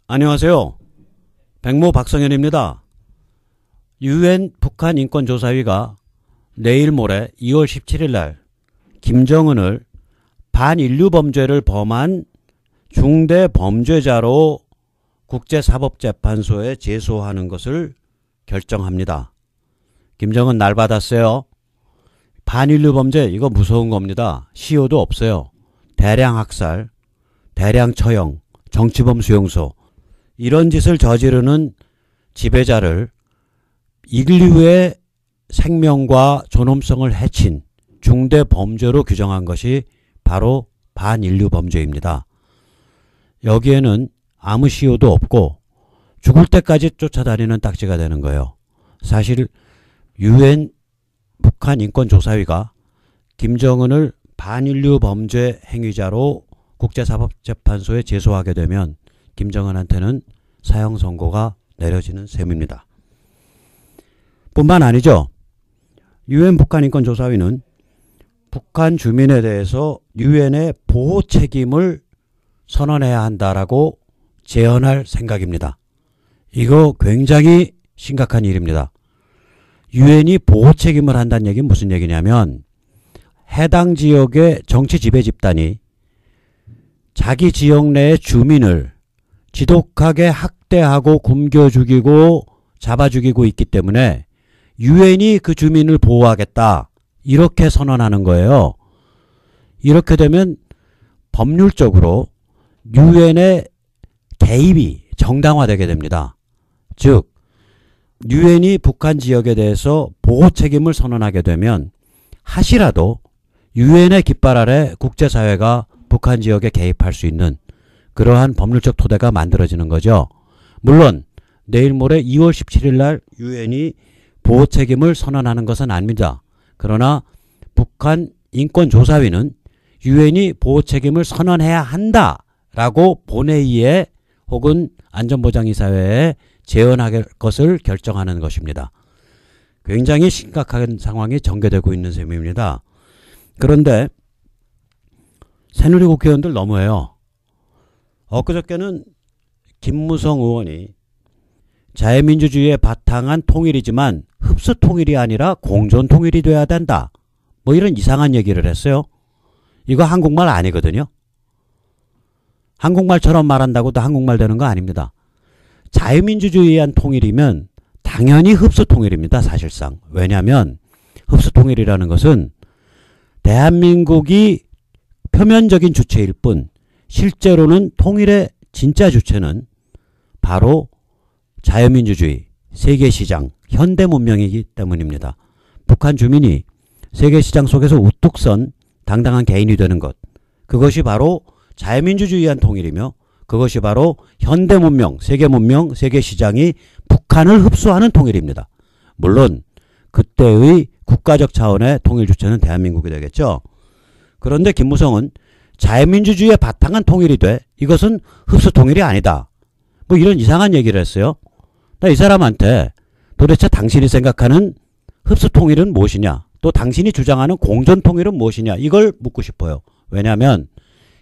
안녕하세요. 백모 박성현입니다. UN 북한 인권조사위가 내일 모레 2월 17일 날 김정은을 반인류 범죄를 범한 중대 범죄자로 국제사법재판소에 제소하는 것을 결정합니다. 김정은 날 받았어요. 반인류 범죄 이거 무서운 겁니다. 시효도 없어요. 대량 학살, 대량 처형, 정치범 수용소 이런 짓을 저지르는 지배자를 인류의 생명과 존엄성을 해친 중대 범죄로 규정한 것이 바로 반인류 범죄입니다. 여기에는 아무 시효도 없고 죽을 때까지 쫓아다니는 딱지가 되는 거예요. 사실 UN 북한 인권조사위가 김정은을 반인류 범죄 행위자로 국제사법재판소에 제소하게 되면 김정은한테는 사형 선고가 내려지는 셈입니다. 뿐만 아니죠. UN 북한 인권조사위는 북한 주민에 대해서 UN의 보호 책임을 선언해야 한다라고 제언할 생각입니다. 이거 굉장히 심각한 일입니다. UN이 보호 책임을 한다는 얘기는 무슨 얘기냐면 해당 지역의 정치 지배 집단이 자기 지역 내의 주민을 지독하게 학대하고 굶겨 죽이고 잡아 죽이고 있기 때문에 UN이 그 주민을 보호하겠다 이렇게 선언하는 거예요. 이렇게 되면 법률적으로 UN의 개입이 정당화되게 됩니다. 즉 UN이 북한 지역에 대해서 보호 책임을 선언하게 되면 하시라도 UN의 깃발 아래 국제사회가 북한 지역에 개입할 수 있는 그러한 법률적 토대가 만들어지는 거죠. 물론 내일 모레 2월 17일 날 UN이 보호 책임을 선언하는 것은 아닙니다. 그러나 북한 인권조사위는 UN이 보호 책임을 선언해야 한다라고 본회의에 혹은 안전보장이사회에 제언할 것을 결정하는 것입니다. 굉장히 심각한 상황이 전개되고 있는 셈입니다. 그런데 새누리 국회의원들 너무해요. 엊그저께는 김무성 의원이 자유민주주의에 바탕한 통일이지만 흡수 통일이 아니라 공존 통일이 돼야 된다. 뭐 이런 이상한 얘기를 했어요. 이거 한국말 아니거든요. 한국말처럼 말한다고도 한국말 되는 거 아닙니다. 자유민주주의에 의한 통일이면 당연히 흡수 통일입니다. 사실상. 왜냐하면 흡수 통일이라는 것은 대한민국이 표면적인 주체일 뿐 실제로는 통일의 진짜 주체는 바로 자유민주주의, 세계시장, 현대문명이기 때문입니다. 북한 주민이 세계시장 속에서 우뚝 선 당당한 개인이 되는 것, 그것이 바로 자유민주주의한 통일이며 그것이 바로 현대문명, 세계문명, 세계시장이 북한을 흡수하는 통일입니다. 물론 그때의 국가적 차원의 통일 주체는 대한민국이 되겠죠. 그런데 김무성은 자유민주주의에 바탕한 통일이 돼. 이것은 흡수 통일이 아니다. 뭐 이런 이상한 얘기를 했어요. 나 이 사람한테 도대체 당신이 생각하는 흡수 통일은 무엇이냐? 또 당신이 주장하는 공존 통일은 무엇이냐? 이걸 묻고 싶어요. 왜냐하면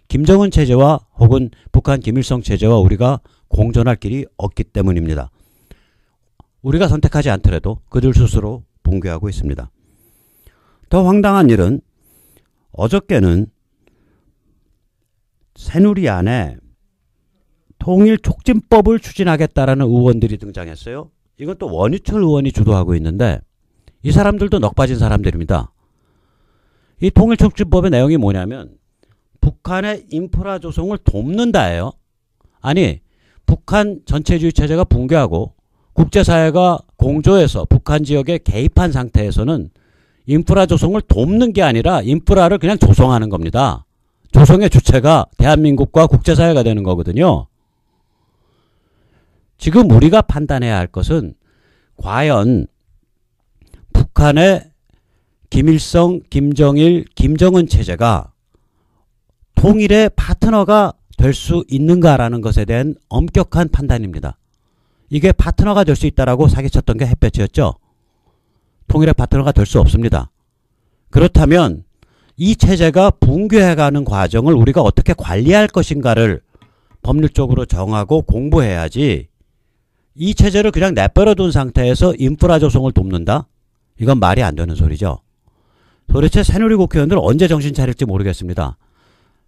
김정은 체제와 혹은 북한 김일성 체제와 우리가 공존할 길이 없기 때문입니다. 우리가 선택하지 않더라도 그들 스스로 붕괴하고 있습니다. 더 황당한 일은 어저께는 새누리 안에 통일촉진법을 추진하겠다라는 의원들이 등장했어요. 이건 또 원유철 의원이 주도하고 있는데 이 사람들도 넋 빠진 사람들입니다. 이 통일촉진법의 내용이 뭐냐면 북한의 인프라 조성을 돕는다예요. 아니 북한 전체주의 체제가 붕괴하고 국제사회가 공조해서 북한 지역에 개입한 상태에서는 인프라 조성을 돕는 게 아니라 인프라를 그냥 조성하는 겁니다. 조성의 주체가 대한민국과 국제사회가 되는 거거든요. 지금 우리가 판단해야 할 것은 과연 북한의 김일성, 김정일, 김정은 체제가 통일의 파트너가 될 수 있는가라는 것에 대한 엄격한 판단입니다. 이게 파트너가 될 수 있다라고 사기쳤던 게 햇볕이었죠. 통일의 파트너가 될 수 없습니다. 그렇다면 이 체제가 붕괴해가는 과정을 우리가 어떻게 관리할 것인가를 법률적으로 정하고 공부해야지 이 체제를 그냥 내버려 둔 상태에서 인프라 조성을 돕는다? 이건 말이 안 되는 소리죠. 도대체 새누리 국회의원들 언제 정신 차릴지 모르겠습니다.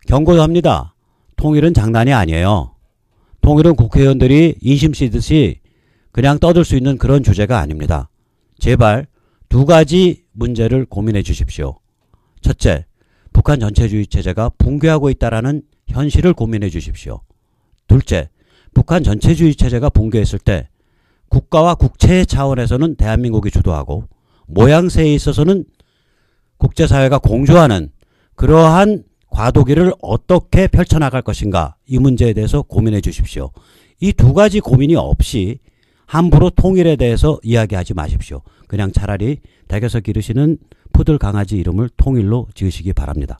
경고도 합니다. 통일은 장난이 아니에요. 통일은 국회의원들이 인심 쓰듯이 그냥 떠들 수 있는 그런 주제가 아닙니다. 제발 두 가지 문제를 고민해 주십시오. 첫째, 북한 전체주의 체제가 붕괴하고 있다는 현실을 고민해 주십시오. 둘째, 북한 전체주의 체제가 붕괴했을 때 국가와 국채의 차원에서는 대한민국이 주도하고 모양새에 있어서는 국제사회가 공조하는 그러한 과도기를 어떻게 펼쳐나갈 것인가, 이 문제에 대해서 고민해 주십시오. 이 두 가지 고민이 없이 함부로 통일에 대해서 이야기하지 마십시오. 그냥 차라리 댁에서 기르시는 푸들 강아지 이름을 통일로 지으시기 바랍니다.